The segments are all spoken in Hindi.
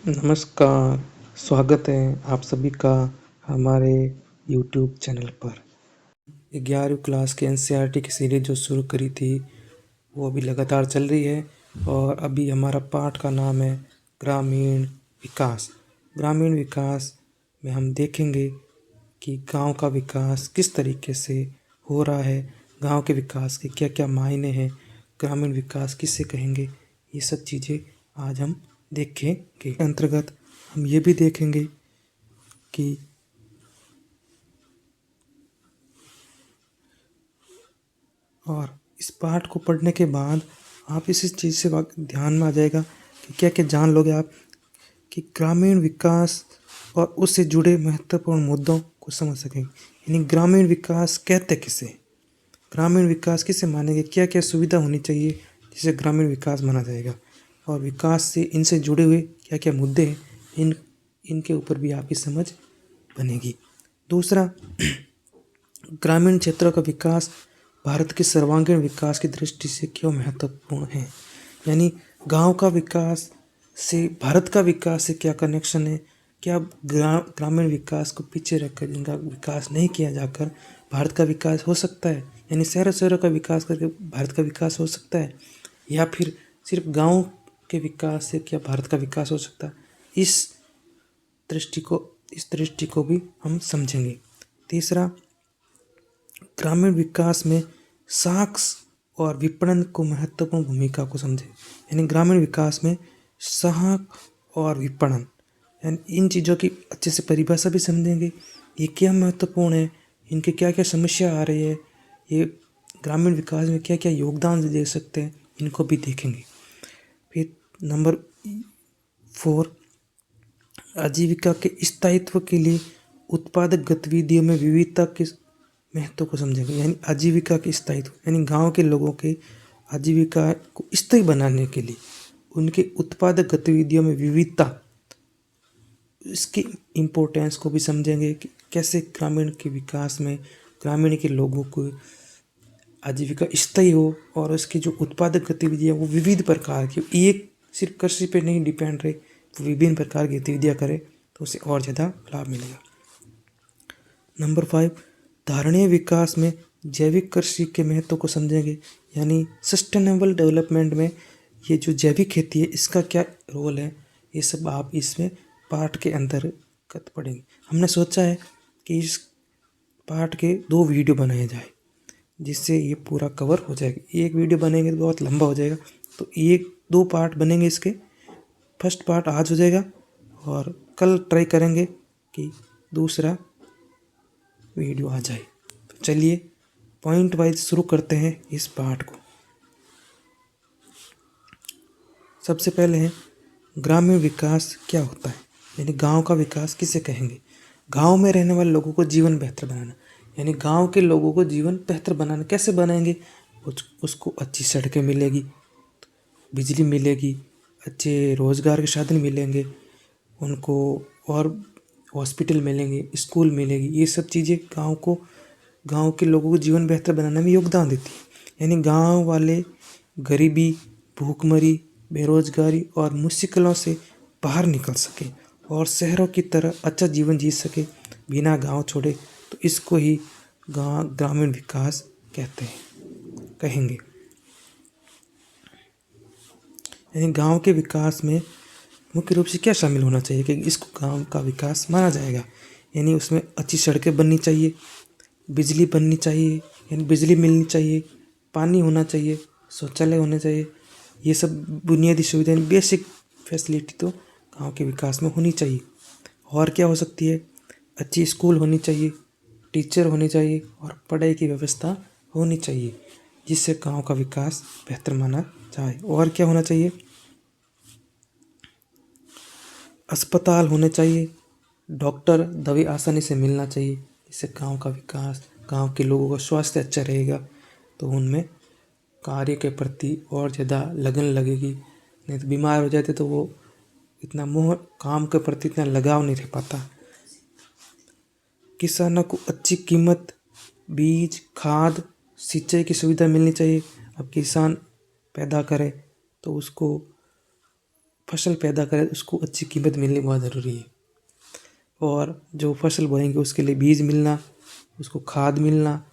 नमस्कार, स्वागत है आप सभी का हमारे यूट्यूब चैनल पर। 11वीं क्लास के एनसीईआरटी की सीरीज जो शुरू करी थी वो अभी लगातार चल रही है और अभी हमारा पाठ का नाम है ग्रामीण विकास। ग्रामीण विकास में हम देखेंगे कि गांव का विकास किस तरीके से हो रहा है, गांव के विकास के क्या क्या मायने हैं, ग्रामीण विकास किसे कहेंगे, ये सब चीज़ें आज हम देखेंगे। अंतर्गत हम ये भी देखेंगे कि और इस पाठ को पढ़ने के बाद आप इस चीज़ से ध्यान में आ जाएगा कि क्या क्या जान लोगे आप कि ग्रामीण विकास और उससे जुड़े महत्वपूर्ण मुद्दों को समझ सकेंगे। यानी ग्रामीण विकास कहते किसे, ग्रामीण विकास किसे मानेंगे, क्या क्या सुविधा होनी चाहिए जिसे ग्रामीण विकास माना जाएगा, और विकास से इनसे जुड़े हुए क्या क्या मुद्दे हैं, इनके ऊपर भी आपकी समझ बनेगी। दूसरा, ग्रामीण क्षेत्रों का विकास भारत के सर्वांगीण विकास की दृष्टि से क्यों महत्वपूर्ण है। यानी गांव का विकास से भारत का विकास से क्या कनेक्शन है, क्या ग्रामीण विकास को पीछे रखकर जिनका विकास नहीं किया जाकर भारत का विकास हो सकता है, यानी शहरों का विकास करके भारत का विकास हो सकता है, या फिर सिर्फ गांव के विकास से क्या भारत का विकास हो सकता है। इस दृष्टि को भी हम समझेंगे। तीसरा, ग्रामीण विकास में साख और विपणन को महत्वपूर्ण भूमिका को समझें। यानी ग्रामीण विकास में साख और विपणन, यानी इन चीज़ों की अच्छे से परिभाषा भी समझेंगे, ये क्या महत्वपूर्ण है, इनके क्या क्या समस्या आ रही है, ये ग्रामीण विकास में क्या क्या योगदान दे सकते हैं, इनको भी देखेंगे। फिर नंबर 4, आजीविका के स्थायित्व के लिए उत्पादक गतिविधियों में विविधता के महत्व को समझेंगे। यानी आजीविका के स्थायित्व, यानी गांव के लोगों के आजीविका को स्थायी बनाने के लिए उनके उत्पादक गतिविधियों में विविधता, इसकी इम्पोर्टेंस को भी समझेंगे कि कैसे ग्रामीण के विकास में ग्रामीण के लोगों को आजीविका स्थायी हो और उसकी जो उत्पादक गतिविधियाँ वो विविध प्रकार की, एक सिर्फ कृषि पे नहीं डिपेंड रहे, वो विभिन्न प्रकार की गतिविधियाँ करे तो उसे और ज़्यादा लाभ मिलेगा। नंबर 5, धारणीय विकास में जैविक कृषि के महत्व को समझेंगे। यानी सस्टेनेबल डेवलपमेंट में ये जो जैविक खेती है इसका क्या रोल है, ये सब आप इसमें पाठ के अंतर्गत पढ़ेंगे। हमने सोचा है कि इस पाठ के 2 वीडियो बनाए जाए जिससे ये पूरा कवर हो जाएगा। एक वीडियो बनेंगे तो बहुत लंबा हो जाएगा, तो 1-2 पार्ट बनेंगे इसके। फर्स्ट पार्ट आज हो जाएगा और कल ट्राई करेंगे कि दूसरा वीडियो आ जाए। तो चलिए पॉइंट वाइज शुरू करते हैं इस पार्ट को। सबसे पहले है ग्रामीण विकास क्या होता है, यानी गांव का विकास किसे कहेंगे। गांव में रहने वाले लोगों को जीवन बेहतर बनाना, यानी गांव के लोगों को जीवन बेहतर बनाना कैसे बनाएंगे, उसको अच्छी सड़कें मिलेगी, बिजली मिलेगी, अच्छे रोज़गार के साधन मिलेंगे उनको, और हॉस्पिटल मिलेंगे, स्कूल मिलेगी। ये सब चीज़ें गांव के लोगों को जीवन बेहतर बनाने में योगदान देती है। यानी गांव वाले गरीबी, भूखमरी, बेरोजगारी और मुश्किलों से बाहर निकल सके और शहरों की तरह अच्छा जीवन जी सके बिना गांव छोड़े, तो इसको ही ग्रामीण विकास कहेंगे। यानी गांव के विकास में मुख्य रूप से क्या शामिल होना चाहिए कि इसको गांव का विकास माना जाएगा। यानी उसमें अच्छी सड़कें बननी चाहिए, बिजली बननी चाहिए, यानी बिजली मिलनी चाहिए, पानी होना चाहिए, शौचालय होने चाहिए, ये सब बुनियादी सुविधाएं, बेसिक फैसिलिटी तो गांव के विकास में होनी चाहिए। और क्या हो सकती है, अच्छी स्कूल होनी चाहिए, टीचर होने चाहिए और पढ़ाई की व्यवस्था होनी चाहिए जिससे गांव का विकास बेहतर माना जाए। और क्या होना चाहिए, अस्पताल होने चाहिए, डॉक्टर दवाई आसानी से मिलना चाहिए, इससे गांव का विकास, गांव के लोगों का स्वास्थ्य अच्छा रहेगा तो उनमें कार्य के प्रति और ज़्यादा लगन लगेगी। नहीं तो बीमार हो जाते तो वो इतना काम के प्रति इतना लगाव नहीं रह पाता। किसानों को अच्छी कीमत, बीज, खाद, सिंचाई की सुविधा मिलनी चाहिए। अब किसान पैदा करे तो उसको फसल पैदा करे उसको अच्छी कीमत मिलनी बहुत ज़रूरी है। और जो फसल बोएंगे उसके लिए बीज मिलना, उसको खाद मिलना,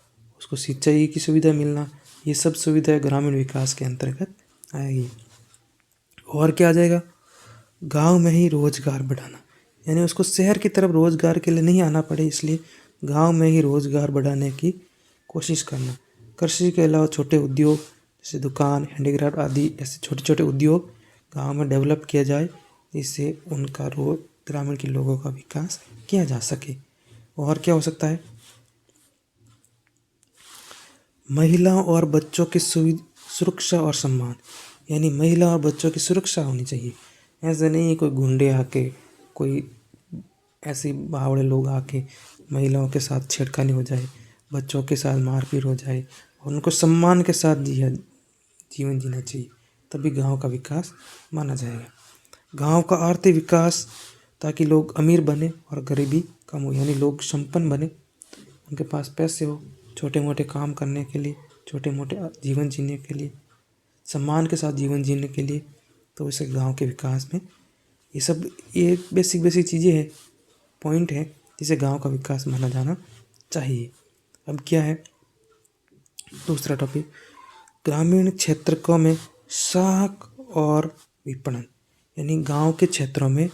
उसको सिंचाई की सुविधा मिलना, ये सब सुविधाएं ग्रामीण विकास के अंतर्गत आएगी। और क्या आ जाएगा? गांव में ही रोजगार बढ़ाना, यानी उसको शहर की तरफ रोजगार के लिए नहीं आना पड़े, इसलिए गांव में ही रोजगार बढ़ाने की कोशिश करना। कृषि के अलावा छोटे उद्योग जैसे दुकान, हैंडीक्राफ्ट आदि ऐसे छोटे छोटे उद्योग गांव में डेवलप किया जाए, जिससे उनका ग्रामीण के लोगों का विकास किया जा सके। और क्या हो सकता है? महिलाओं और बच्चों की सुरक्षा और सम्मान, यानी महिला और बच्चों की सुरक्षा होनी चाहिए। ऐसा नहीं है कोई गुंडे आके, कोई ऐसे बावड़े लोग आके महिलाओं के साथ छेड़खानी हो जाए, बच्चों के साथ मारपीट हो जाए, और उनको सम्मान के साथ जीवन जीना चाहिए, तभी गांव का विकास माना जाएगा। गांव का आर्थिक विकास, ताकि लोग अमीर बने और गरीबी कम हो, यानी लोग संपन्न बने, उनके पास पैसे हो छोटे मोटे काम करने के लिए, छोटे मोटे जीवन जीने के लिए, सम्मान के साथ जीवन जीने के लिए। तो इसे गांव के विकास में ये सब ये बेसिक चीज़ें हैं, पॉइंट है, जिसे गांव का विकास माना जाना चाहिए। अब क्या है दूसरा टॉपिक? ग्रामीण क्षेत्रों में साख और विपणन, यानी गांव के क्षेत्रों में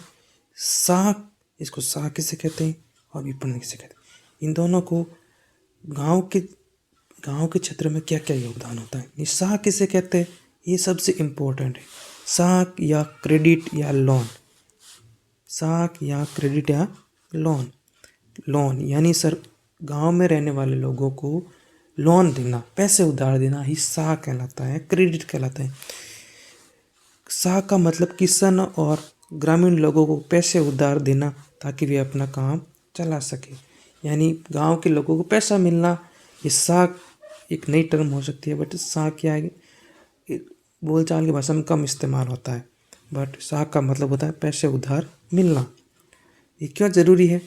साख, इसको साख किसे कहते हैं और विपणन किसे कहते हैं, इन दोनों को गांव के क्षेत्र में क्या क्या योगदान होता है। ये साख किसे कहते हैं, ये सबसे इम्पोर्टेंट है। साख या क्रेडिट या लोन, साख या क्रेडिट या लोन यानी सर गांव में रहने वाले लोगों को लोन देना, पैसे उधार देना ही साख कहलाता है, क्रेडिट कहलाता है। साख का मतलब किसान और ग्रामीण लोगों को पैसे उधार देना, ताकि वे अपना काम चला सके, यानी गांव के लोगों को पैसा मिलना। ये साख एक नई टर्म हो सकती है, बट साख क्या है, बोलचाल की भाषा में कम इस्तेमाल होता है, बट साख का मतलब होता है पैसे उधार मिलना। ये क्यों ज़रूरी है?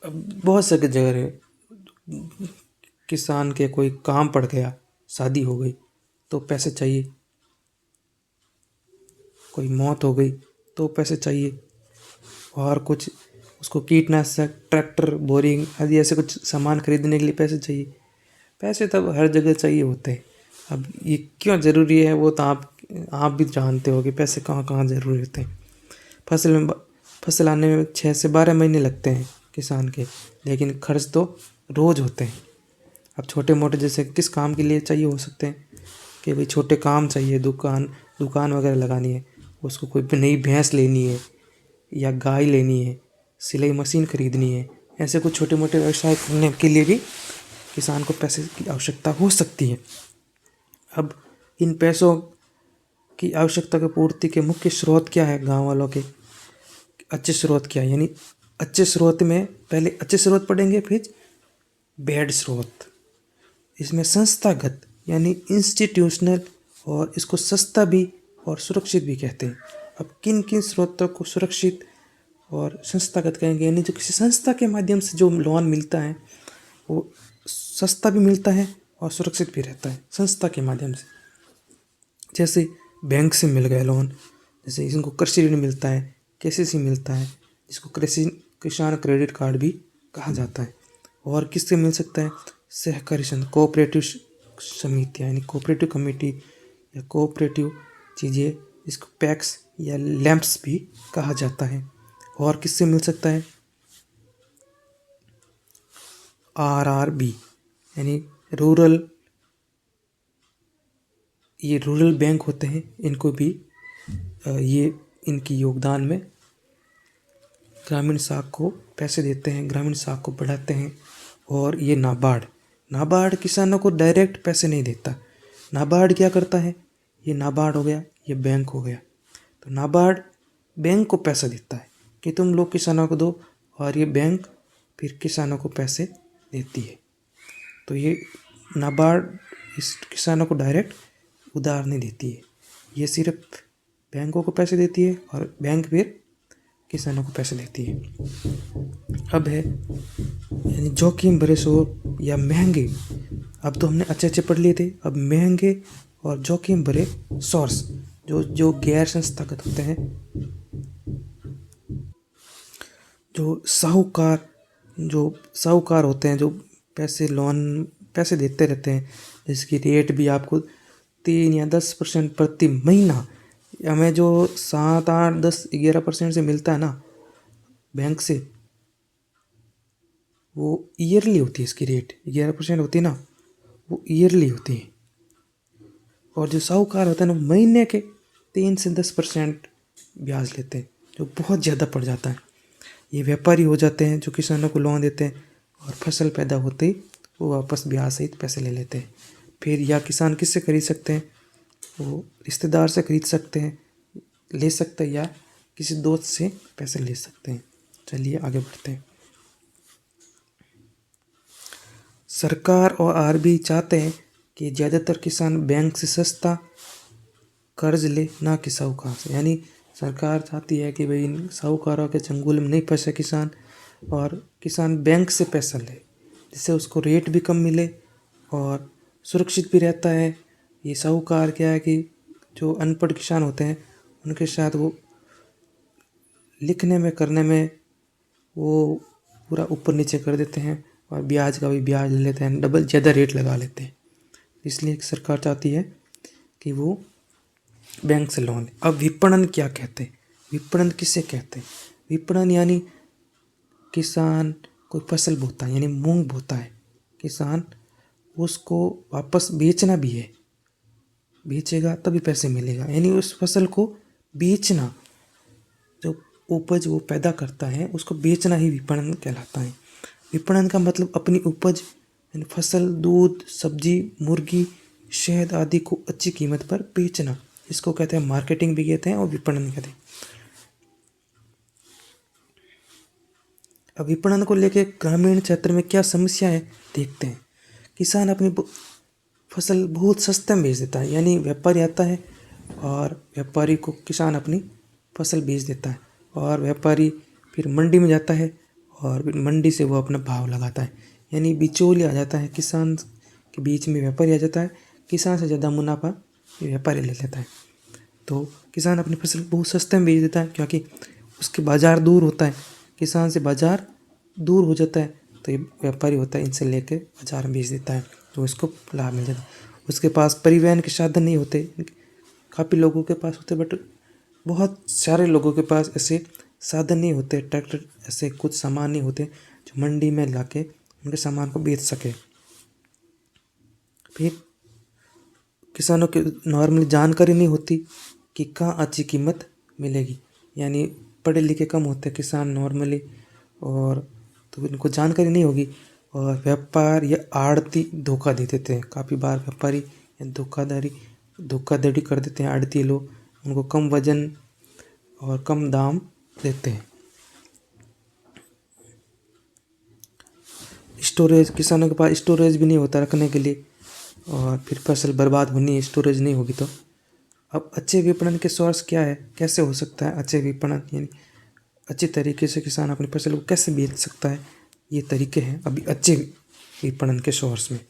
अब बहुत सारी जगह है, किसान के कोई काम पड़ गया, शादी हो गई तो पैसे चाहिए, कोई मौत हो गई तो पैसे चाहिए, और कुछ उसको कीटनाशक, ट्रैक्टर, बोरिंग आदि ऐसे कुछ सामान खरीदने के लिए पैसे चाहिए। पैसे तब हर जगह चाहिए होते हैं। अब ये क्यों ज़रूरी है वो तो आप भी जानते हो कि पैसे कहाँ कहाँ ज़रूरी होते हैं। फसल आने में 6 से 12 महीने लगते हैं किसान के, लेकिन खर्च तो रोज़ होते हैं। अब छोटे मोटे जैसे किस काम के लिए चाहिए हो सकते हैं कि भाई छोटे काम चाहिए, दुकान वगैरह लगानी है, उसको कोई नई भैंस लेनी है या गाय लेनी है, सिलाई मशीन खरीदनी है, ऐसे कुछ छोटे मोटे व्यवसाय करने के लिए भी किसान को पैसे की आवश्यकता हो सकती है। अब इन पैसों की आवश्यकता की पूर्ति के मुख्य स्रोत क्या है गांव वालों के? अच्छे स्रोत क्या है, यानी अच्छे स्रोत में पहले अच्छे स्रोत पढ़ेंगे, फिर बैड स्रोत। इसमें संस्थागत यानी इंस्टीट्यूशनल, और इसको सस्ता भी और सुरक्षित भी कहते हैं। अब किन किन स्रोतों को सुरक्षित और संस्थागत कहेंगे, यानी जो किसी संस्था के माध्यम से जो लोन मिलता है वो सस्ता भी मिलता है और सुरक्षित भी रहता है संस्था के माध्यम से। जैसे बैंक से मिल गया लोन, जैसे इनको कृषि ऋण मिलता है, केसीसी मिलता है, जिसको किसान क्रेडिट कार्ड भी कहा जाता है। और किससे मिल सकता है? सहकारी संघ, कोऑपरेटिव समितियाँ, यानी कोऑपरेटिव कमेटी या कोऑपरेटिव चीज़ें, जिसको पैक्स या लैंप्स भी कहा जाता है। और किससे मिल सकता है? आरआरबी, यानी रूरल बैंक होते हैं, इनको भी ये इनकी योगदान में ग्रामीण साख को पैसे देते हैं, ग्रामीण साख को बढ़ाते हैं। और ये नाबार्ड किसानों को डायरेक्ट पैसे नहीं देता। नाबार्ड क्या करता है? ये नाबार्ड हो गया, ये बैंक हो गया, तो नाबार्ड बैंक को पैसा देता है कि तुम लोग किसानों को दो, और ये बैंक फिर किसानों को पैसे देती है। तो ये नाबार्ड इस किसानों को डायरेक्ट उधार नहीं देती है, ये सिर्फ बैंकों को पैसे देती है और बैंक फिर किसानों को पैसे देती है। अब है यानी जोखिम भरे शोध या महंगे। अब तो हमने अच्छे पढ़ लिए थे, अब महंगे और जोखिम भरे सोर्स जो जो गैर संस्थागत होते हैं, जो साहूकार होते हैं, जो पैसे देते रहते हैं, जिसकी रेट भी आपको 3 या 10% प्रति महीना, हमें जो 7 8 10 11% से मिलता है ना बैंक से, वो ईयरली होती है। इसकी रेट 11% होती है ना, वो ईयरली होती है। और जो साहूकार होते हैं ना, महीने के 3 से 10% ब्याज लेते हैं, जो बहुत ज़्यादा पड़ जाता है। ये व्यापारी हो जाते हैं जो किसानों को लोन देते हैं, और फसल पैदा होते ही वो वापस ब्याज सहित पैसे ले लेते हैं। फिर या किसान किससे खरीद सकते हैं, वो रिश्तेदार से खरीद सकते हैं, ले सकते हैं, या किसी दोस्त से पैसे ले सकते हैं। चलिए आगे बढ़ते हैं। सरकार और आरबीआई चाहते हैं कि ज़्यादातर किसान बैंक से सस्ता कर्ज ले, ना कि साहूकार से। यानी सरकार चाहती है कि भाई इन साहूकारों के चंगुल में नहीं फंसे किसान, और किसान बैंक से पैसा ले, जिससे उसको रेट भी कम मिले और सुरक्षित भी रहता है। ये साहूकार क्या है कि जो अनपढ़ किसान होते हैं उनके साथ वो लिखने में करने में वो पूरा ऊपर नीचे कर देते हैं, और ब्याज का भी ब्याज ले लेते हैं, डबल ज़्यादा रेट लगा लेते हैं। इसलिए सरकार चाहती है कि वो बैंक से लोन ले। अब विपणन क्या कहते हैं, विपणन किसे कहते हैं? विपणन यानी किसान कोई फसल बोता है, यानी मूंग बोता है किसान, उसको वापस बेचना भी है, बेचेगा तभी पैसे मिलेगा। यानी उस फसल को बेचना, जो उपज वो पैदा करता है उसको बेचना ही विपणन कहलाता है। विपणन का मतलब अपनी उपज यानी फसल, दूध, सब्जी, मुर्गी, शहद आदि को अच्छी कीमत पर बेचना, इसको कहते हैं मार्केटिंग भी कहते हैं और विपणन कहते हैं। अब विपणन को लेके ग्रामीण क्षेत्र में क्या समस्या है देखते हैं। किसान अपनी फसल बहुत सस्ते में बेच देता है, यानी व्यापारी आता है और व्यापारी को किसान अपनी फसल बेच देता है, और व्यापारी फिर मंडी में जाता है और फिर मंडी से वो अपना भाव लगाता है। यानी बिचौलिया आ जाता है, किसान के बीच में व्यापारी आ जाता है, किसान से ज़्यादा मुनाफा ये व्यापारी ले लेता है। तो किसान अपनी फसल बहुत सस्ते में बेच देता है, क्योंकि उसके बाज़ार दूर होता है, किसान से बाज़ार दूर हो जाता है, तो ये व्यापारी होता है इनसे लेके बाज़ार में बेच देता है, तो इसको लाभ मिल जाता है। उसके पास परिवहन के साधन नहीं होते, काफ़ी लोगों के पास होते, बट बहुत सारे लोगों के पास ऐसे साधन नहीं होते, ट्रैक्टर, ऐसे कुछ सामान नहीं होते जो मंडी में लाके उनके सामान को बेच सके। फिर किसानों के नॉर्मली जानकारी नहीं होती कि कहाँ अच्छी कीमत मिलेगी, यानी पढ़े लिखे कम होते किसान नॉर्मली, और तो इनको जानकारी नहीं होगी, और व्यापार या आड़ती धोखा दे देते हैं। काफ़ी बार व्यापारी धोखाधड़ी कर देते हैं आड़ती लोग, उनको कम वजन और कम दाम देते हैं। स्टोरेज, किसानों के पास स्टोरेज भी नहीं होता रखने के लिए, और फिर फसल बर्बाद होनी है स्टोरेज नहीं होगी तो। अब अच्छे विपणन के सोर्स क्या है, कैसे हो सकता है अच्छे विपणन, यानी अच्छे तरीके से किसान अपनी फसल को कैसे बेच सकता है, ये तरीके हैं अभी अच्छे विपणन के सोर्स में।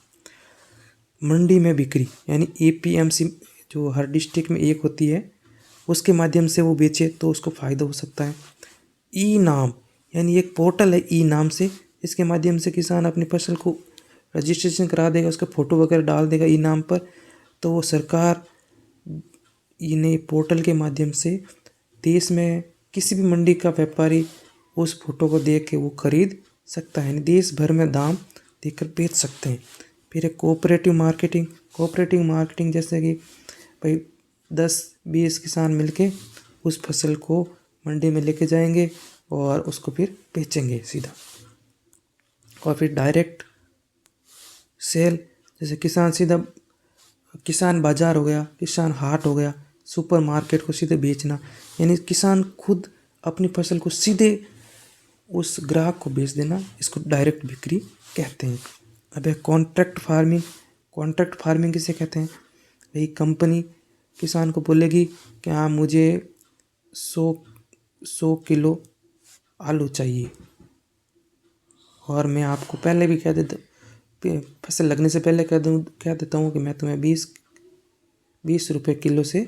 मंडी में बिक्री, यानी एपीएमसी जो हर डिस्ट्रिक्ट में एक होती है, उसके माध्यम से वो बेचे तो उसको फ़ायदा हो सकता है। ई नाम, यानी एक पोर्टल है ई नाम से, इसके माध्यम से किसान अपनी फसल को रजिस्ट्रेशन करा देगा, उसका फ़ोटो वगैरह डाल देगा ई नाम पर, तो वो सरकार इन्हें पोर्टल के माध्यम से देश में किसी भी मंडी का व्यापारी उस फोटो को देख के वो खरीद सकता है, यानी देश भर में दाम देकर बेच सकते हैं। फिर एक कोऑपरेटिव मार्केटिंग जैसे कि भाई 10-20 किसान मिलके उस फसल को मंडी में लेके जाएंगे और उसको फिर बेचेंगे सीधा। और फिर डायरेक्ट सेल, जैसे किसान बाजार हो गया, किसान हाट हो गया, सुपर मार्केट को सीधे बेचना, यानी किसान खुद अपनी फसल को सीधे उस ग्राहक को बेच देना, इसको डायरेक्ट बिक्री कहते हैं। अब है कॉन्ट्रैक्ट फार्मिंग किसे कहते हैं? भाई कंपनी किसान को बोलेगी कि हाँ मुझे 100 किलो आलू चाहिए, और मैं आपको पहले भी कह देता, फसल लगने से पहले कह देता हूँ कि मैं तुम्हें 20 रुपये किलो से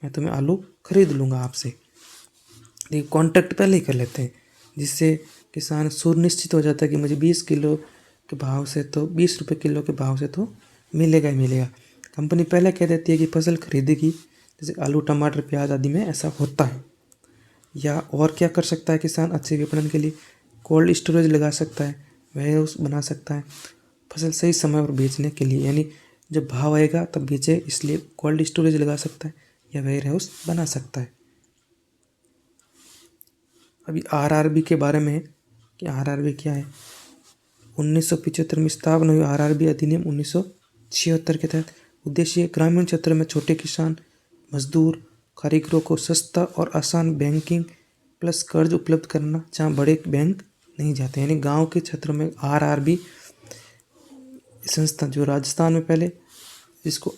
मैं तुम्हें आलू खरीद लूँगा आपसे। देखिए कॉन्ट्रैक्ट पहले ही कर लेते हैं, जिससे किसान सुनिश्चित हो जाता है कि मुझे 20 किलो के भाव से तो 20 रुपये किलो के भाव से तो मिलेगा ही मिलेगा। कंपनी पहले कह देती है कि फसल खरीदेगी, जैसे आलू टमाटर प्याज आदि में ऐसा होता है। या और क्या कर सकता है किसान अच्छे विपणन के लिए? कोल्ड स्टोरेज लगा सकता है, वेयर हाउस बना सकता है फसल सही समय पर बेचने के लिए, यानी जब भाव आएगा तब बेचे, इसलिए कोल्ड स्टोरेज लगा सकता है या वेयर हाउस बना सकता है। अभी आरआरबी के बारे में है कि आरआरबी क्या है। 1975 में स्थापना हुई आरआरबी अधिनियम 1976 के तहत उद्देश्य ग्रामीण क्षेत्र में छोटे किसान, मजदूर, कारीगरों को सस्ता और आसान बैंकिंग प्लस कर्ज उपलब्ध करना, जहाँ बड़े बैंक नहीं जाते। यानी गांव के क्षेत्रों में आरआरबी संस्था, जो राजस्थान में पहले इसको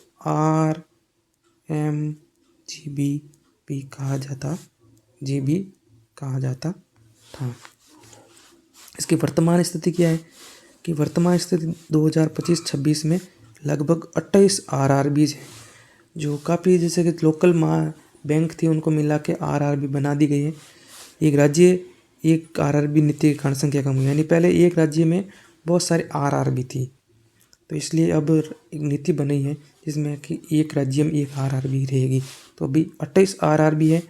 RMGBP कहा जाता, GB कहा जाता था। इसकी वर्तमान स्थिति क्या है कि वर्तमान स्थिति 2025-26 में लगभग 28 आरआरबीज हैं, जो काफ़ी जैसे कि लोकल बैंक थी उनको मिला के आरआरबी बना दी गई है। एक राज्य एक आरआरबी नीति के कारण संख्या कम हुई, यानी पहले एक राज्य में बहुत सारे आरआरबी थी, तो इसलिए अब एक नीति बनी है जिसमें कि एक राज्य में एक आरआरबी रहेगी। तो अभी 28 आरआरबी है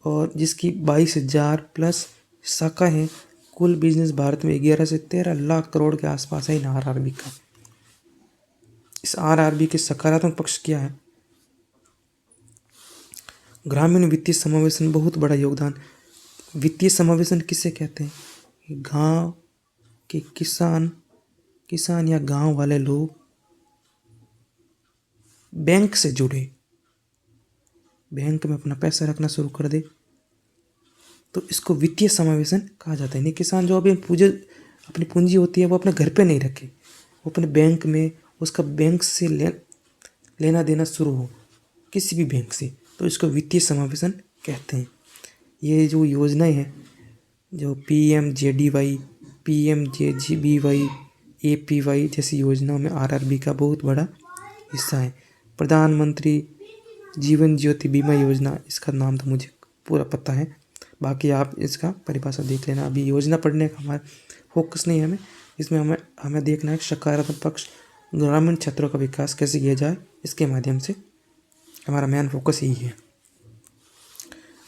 और जिसकी 22,000 प्लस शाखा है। कुल बिजनेस भारत में 11 से 13 लाख करोड़ के आसपास है इन आरआरबी का। इस आरआरबी के सकारात्मक पक्ष क्या है? ग्रामीण वित्तीय समावेशन बहुत बड़ा योगदान। वित्तीय समावेशन किसे कहते हैं? गांव के किसान या गांव वाले लोग बैंक से जुड़े, बैंक में अपना पैसा रखना शुरू कर दे, तो इसको वित्तीय समावेशन कहा जाता है। नहीं, किसान जो अभी अपनी पूंजी होती है वो अपने घर पे नहीं रखे, वो अपने बैंक में, उसका बैंक से लेना देना शुरू हो किसी भी बैंक से, तो इसको वित्तीय समावेशन कहते हैं। ये जो योजनाएं हैं, जो PMJDY, PMJGBY, APY जैसी योजनाओं में आरआरबी का बहुत बड़ा हिस्सा है। प्रधानमंत्री जीवन ज्योति बीमा योजना, इसका नाम तो मुझे पूरा पता है, बाकी आप इसका परिभाषा देख लेना। अभी योजना पढ़ने का हमारा फोकस नहीं है, इसमें हमें देखना है सकारात्मक पक्ष, ग्रामीण क्षेत्रों का विकास कैसे किया जाए, इसके माध्यम से हमारा मेन फोकस यही है।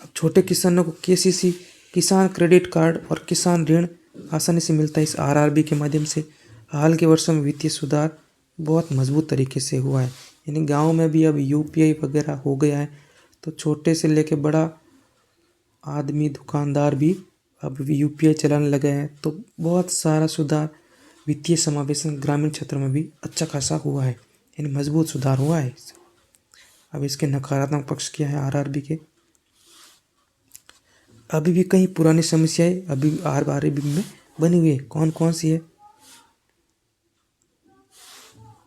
अब छोटे किसानों को KCC, किसान क्रेडिट कार्ड और किसान ऋण आसानी से मिलता है इस आरआरबी के माध्यम से। हाल के वर्षों में वित्तीय सुधार बहुत मजबूत तरीके से हुआ है, यानी गांव में भी अब UPI वगैरह हो गया है, तो छोटे से लेके बड़ा आदमी, दुकानदार भी अब UPI चलाने लगे हैं। तो बहुत सारा सुधार, वित्तीय समावेशन ग्रामीण क्षेत्रों में भी अच्छा खासा हुआ है, यानी मजबूत सुधार हुआ है। अब इसके नकारात्मक पक्ष क्या है आरआरबी के? अभी भी कई पुरानी समस्याएं अभी आरआरबी में बनी हुई है। कौन कौन सी है?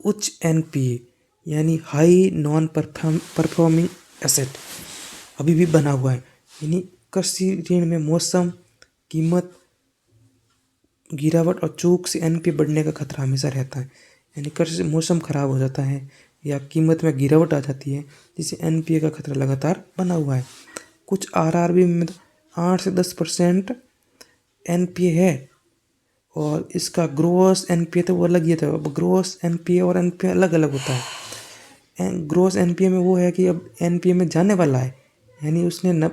उच्च NPA यानी हाई नॉन परफॉर्मिंग एसेट अभी भी बना हुआ है, यानी कृषि ऋण में मौसम, कीमत गिरावट और चूक से NPA बढ़ने का खतरा हमेशा रहता है। यानी कृषि मौसम खराब हो जाता है या कीमत में गिरावट आ जाती है, जिससे NPA का खतरा लगातार बना हुआ है। कुछ आरआरबी में 8 से 10% NPA है और इसका ग्रोस NPA तो वो अलग ही था। अब ग्रोस NPA और NPA अलग अलग होता है। ग्रोस NPA में वो है कि अब NPA में जाने वाला है, यानी उसने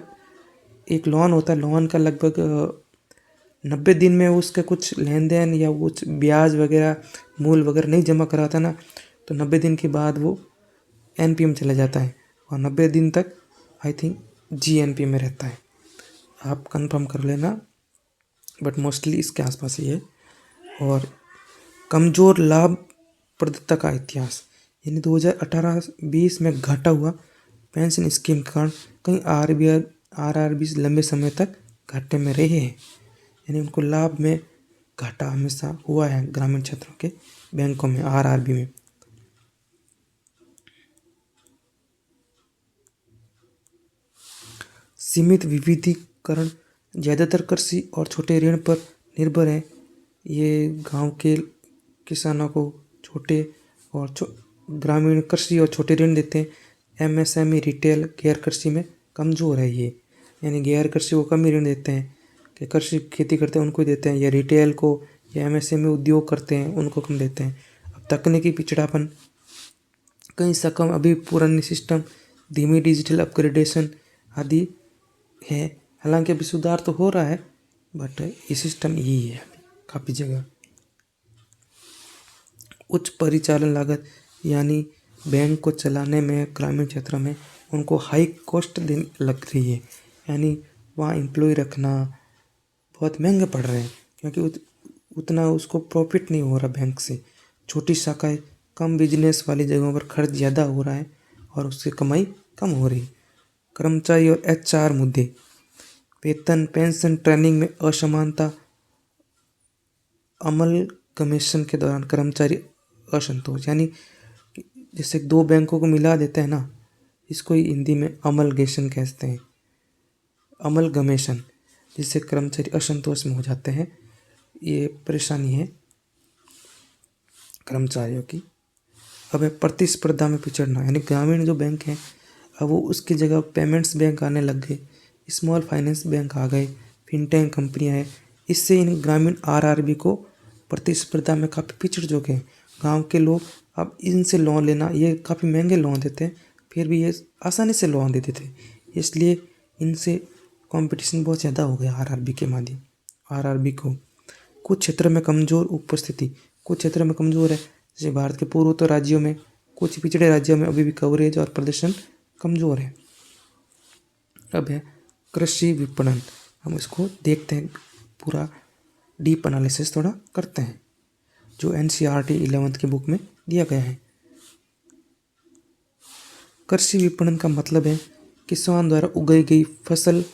एक लोन होता है, लोन का लगभग 90 दिन में उसका कुछ लेन देन या कुछ ब्याज वगैरह, मूल वगैरह नहीं जमा कराता ना, तो 90 दिन के बाद वो NPA में चला जाता है और 90 दिन तक आई थिंक GNPA में रहता है। आप कंफर्म कर लेना, बट मोस्टली इसके आसपास ही है। और कमज़ोर लाभप्रदता का इतिहास, यानी 2018-20 में घटा हुआ पेंशन स्कीम के कारण कई आरआरबी लंबे समय तक घाटे में रहे हैं, यानी उनको लाभ में घाटा हमेशा हुआ है ग्रामीण क्षेत्रों के बैंकों में, आरआरबी में। सीमित विविधीकरण, ज़्यादातर कृषि और छोटे ऋण पर निर्भर है। ये गांव के किसानों को छोटे और ग्रामीण कृषि और छोटे ऋण देते हैं। एमएसएमई, रिटेल, गैर कृषि में कमज़ोर है ये, यानी गैर कृषि को कम ही ऋण देते हैं, कि कृषि खेती करते हैं उनको ही देते हैं, या रिटेल को या एमएसएमई उद्योग करते हैं उनको कम देते हैं। अब तकनीकी पिछड़ापन कहीं सा कम, अभी पुरानी सिस्टम, धीमी डिजिटल अपग्रेडेशन आदि है। हालांकि अभी सुधार तो हो रहा है, बट ये सिस्टम यही है काफ़ी जगह। उच्च परिचालन लागत, यानी बैंक को चलाने में ग्रामीण क्षेत्रों में उनको हाई कॉस्ट लग रही है, यानी वहाँ एम्प्लॉय रखना बहुत महंगे पड़ रहे हैं, क्योंकि उतना उसको प्रॉफिट नहीं हो रहा बैंक से। छोटी शाखाएं, कम बिजनेस वाली जगहों पर खर्च ज़्यादा हो रहा है और उससे कमाई कम हो रही। कर्मचारी और एचआर मुद्दे, वेतन, पेंशन, ट्रेनिंग में असमानता, अमल कमीशन के दौरान कर्मचारी असंतोष, यानी जैसे दो बैंकों को मिला देते हैं ना, इसको ही हिंदी में अमलगेशन कहते हैं, अमलगमेशन, जिससे कर्मचारी असंतोष में हो जाते हैं। ये परेशानी है कर्मचारियों की। अब है प्रतिस्पर्धा में पिछड़ना, यानी ग्रामीण जो बैंक हैं अब वो उसकी जगह पेमेंट्स बैंक आने लग गए, स्मॉल फाइनेंस बैंक आ गए, फिनटेक कंपनियां हैं। इससे इन ग्रामीण आरआरबी को प्रतिस्पर्धा में काफ़ी पिछड़ चुके हैं। गांव के लोग अब इनसे लोन लेना, ये काफ़ी महंगे लोन देते हैं, फिर भी ये आसानी से लोन देते थे, इसलिए इनसे कंपटीशन बहुत ज़्यादा हो गया आरआरबी के माध्यम आरआरबी को। कुछ क्षेत्रों में कमज़ोर उपस्थिति, कुछ क्षेत्रों में कमज़ोर है, जैसे भारत के पूर्वोत्तर राज्यों में, कुछ पिछड़े राज्यों में अभी भी कवरेज और प्रदर्शन कमज़ोर है। अब है कृषि विपणन, हम इसको देखते हैं, पूरा डीप एनालिसिस थोड़ा करते हैं, जो एनसीईआरटी 11th की बुक में दिया गया है। कृषि विपणन का मतलब है किसान द्वारा उगाई गई फसल,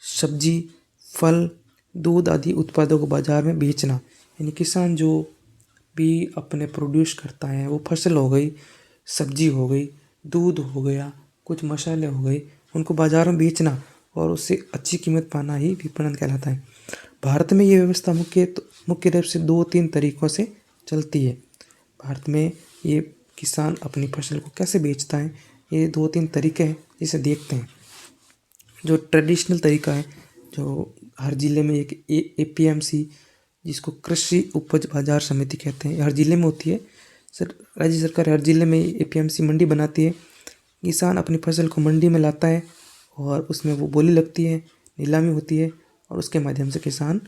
सब्जी, फल, दूध आदि उत्पादों को बाजार में बेचना, यानी किसान जो भी अपने प्रोड्यूस करता है, वो फसल हो गई, सब्जी हो गई, दूध हो गया, कुछ मसाले हो गए, उनको बाजार में बेचना और उससे अच्छी कीमत पाना ही विपणन कहलाता है। भारत में ये व्यवस्था मुख्य रूप से 2-3 तरीक़ों से चलती है। भारत में ये किसान अपनी फसल को कैसे बेचता है, ये 2-3 तरीके हैं, जिसे देखते हैं। जो ट्रेडिशनल तरीका है, जो हर ज़िले में एक एपीएमसी, जिसको कृषि उपज बाजार समिति कहते हैं, हर ज़िले में होती है। राज्य सरकार हर ज़िले में एपीएमसी मंडी बनाती है। किसान अपनी फसल को मंडी में लाता है और उसमें वो बोली लगती है, नीलामी होती है और उसके माध्यम से किसान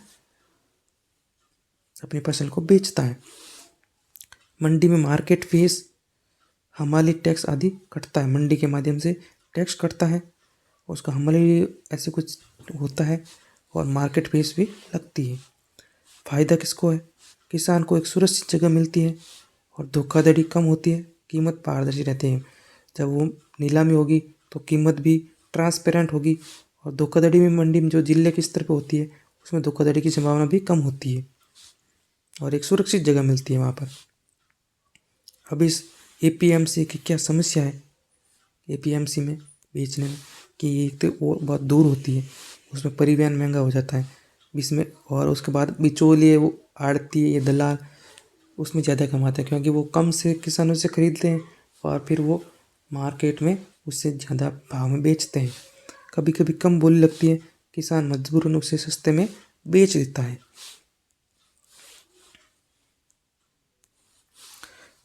अपनी फसल को बेचता है। मंडी में मार्केट फीस, हमाली टैक्स आदि कटता है, मंडी के माध्यम से टैक्स कटता है, उसका हमाली ऐसे कुछ होता है और मार्केट फीस भी लगती है। फ़ायदा किसको है? किसान को एक सुरक्षित जगह मिलती है और धोखाधड़ी कम होती है, कीमत पारदर्शी रहती है। जब वो नीलामी होगी तो कीमत भी ट्रांसपेरेंट होगी और धोखाधड़ी में मंडी में जो जिले के स्तर पर होती है उसमें धोखाधड़ी की संभावना भी कम होती है और एक सुरक्षित जगह मिलती है वहाँ पर। अब इस एपीएमसी की क्या समस्या है एपीएमसी में बेचने में, कि एक तो वो बहुत दूर होती है, उसमें परिवहन महंगा हो जाता है इसमें, और उसके बाद बिचौलिए, वो आड़ती है, ये दलाल, उसमें ज़्यादा कमाते हैं, क्योंकि वो कम से किसानों से खरीदते हैं और फिर वो मार्केट में उससे ज़्यादा भाव में बेचते हैं। कभी कभी कम बोली लगती है, किसान मजबूरन उसे सस्ते में बेच देता है।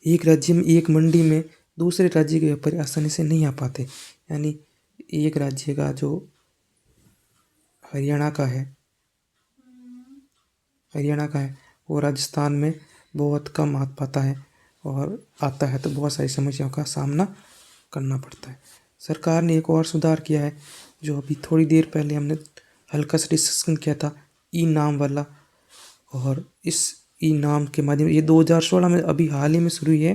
एक राज्य में, एक मंडी में दूसरे राज्य के व्यापारी आसानी से नहीं आ पाते, यानी एक राज्य का जो हरियाणा का है वो राजस्थान में बहुत कम आ पाता है, और आता है तो बहुत सारी समस्याओं का सामना करना पड़ता है। सरकार ने एक और सुधार किया है, जो अभी थोड़ी देर पहले हमने हल्का सा डिस्कशन किया था, ई नाम वाला, और इस ई नाम के माध्यम, ये 2016 में अभी हाल ही में शुरू हुई है,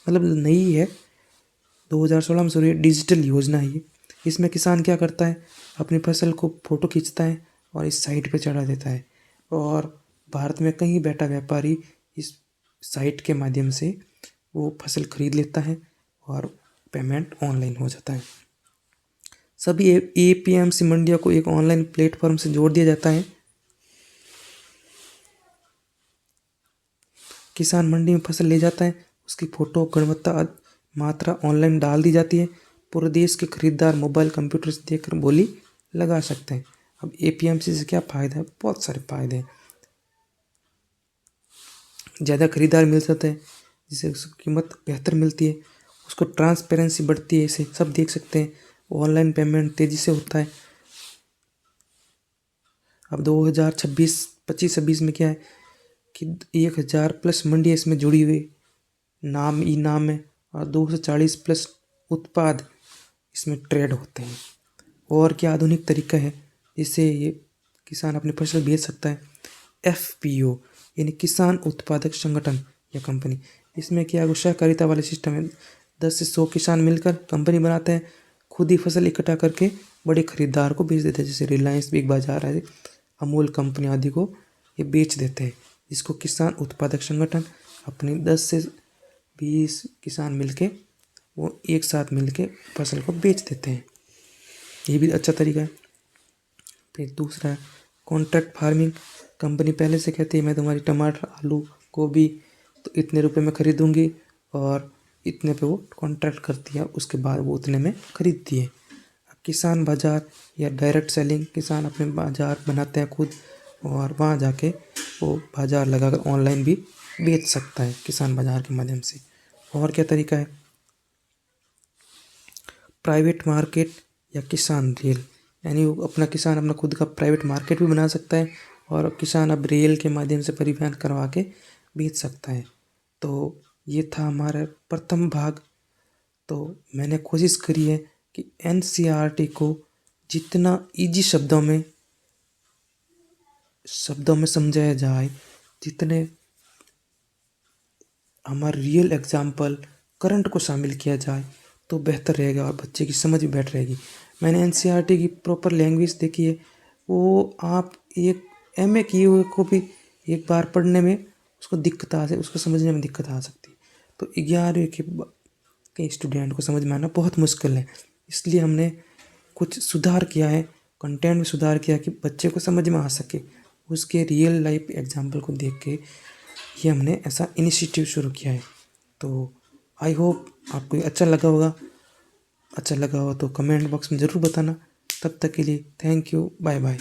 मतलब नई है, 2016 में शुरू हुई डिजिटल योजना है ये। इसमें किसान क्या करता है, अपनी फसल को फ़ोटो खींचता है और इस साइट पे चढ़ा देता है, और भारत में कहीं बैठा व्यापारी इस साइट के माध्यम से वो फसल खरीद लेता है और पेमेंट ऑनलाइन हो जाता है। सभी एपीएमसी मंडियों को एक ऑनलाइन प्लेटफॉर्म से जोड़ दिया जाता है। किसान मंडी में फसल ले जाता है, उसकी फ़ोटो गुणवत्ता मात्रा ऑनलाइन डाल दी जाती है। पूरे देश के खरीदार मोबाइल कंप्यूटर से देखकर बोली लगा सकते हैं। अब एपीएमसी से क्या फ़ायदा है? बहुत सारे फ़ायदे हैं। ज़्यादा खरीदार मिल सकते हैं जिससे उसकी कीमत बेहतर मिलती है, उसको ट्रांसपेरेंसी बढ़ती है, इसे सब देख सकते हैं। ऑनलाइन पेमेंट तेज़ी से होता है। अब 2026 में क्या है कि 1000+ मंडियाँ इसमें जुड़ी हुई नाम ई नाम है और 240+ उत्पाद इसमें ट्रेड होते हैं। और क्या आधुनिक तरीका है जिससे ये किसान अपनी फसल बेच सकता है? एफपीओ यानी किसान उत्पादक संगठन या कंपनी। इसमें क्या है, सहकारिता वाले सिस्टम है। 10 से 100 किसान मिलकर कंपनी बनाते हैं, खुद ही फसल इकट्ठा करके बड़े खरीदार को बेच देते हैं। जैसे रिलायंस, बिग बाजार है, अमूल कंपनी आदि को ये बेच देते हैं। इसको किसान उत्पादक संगठन अपने 10 से 20 किसान मिलके वो एक साथ मिलके फसल को बेच देते हैं। ये भी अच्छा तरीका है। फिर दूसरा है कॉन्ट्रैक्ट फार्मिंग। कंपनी पहले से कहती है मैं तुम्हारी टमाटर, आलू, गोभी तो इतने रुपए में खरीदूंगी और इतने पे वो कॉन्ट्रैक्ट करती है, उसके बाद वो उतने में खरीदती है। अब किसान बाजार या डायरेक्ट सेलिंग, किसान अपने बाजार बनाते हैं खुद और वहाँ जाके वो बाजार लगाकर ऑनलाइन भी बेच सकता है किसान बाजार के माध्यम से। और क्या तरीका है? प्राइवेट मार्केट या किसान रेल, यानी वो अपना किसान अपना खुद का प्राइवेट मार्केट भी बना सकता है और किसान अब रेल के माध्यम से परिवहन करवा के बेच सकता है। तो ये था हमारा प्रथम भाग। तो मैंने कोशिश करी है कि एनसीईआरटी को जितना इजी शब्दों में समझाया जाए, जितने हमारे रियल एग्जाम्पल करंट को शामिल किया जाए तो बेहतर रहेगा और बच्चे की समझ भी बैठ रहेगी। मैंने एनसीईआरटी की प्रॉपर लैंग्वेज देखी है। वो आप एक एमए किए हुए को भी एक बार पढ़ने में उसको समझने में दिक्कत आ सकती है। तो 11वीं के स्टूडेंट को समझ में आना बहुत मुश्किल है। इसलिए हमने कुछ सुधार किया है, कंटेंट में सुधार किया कि बच्चे को समझ में आ सके। उसके रियल लाइफ एग्जाम्पल को देख के ये हमने ऐसा इनिशिएटिव शुरू किया है। तो आई होप आपको ये अच्छा लगा होगा। अच्छा लगा हो तो कमेंट बॉक्स में ज़रूर बताना। तब तक के लिए थैंक यू, बाय बाय।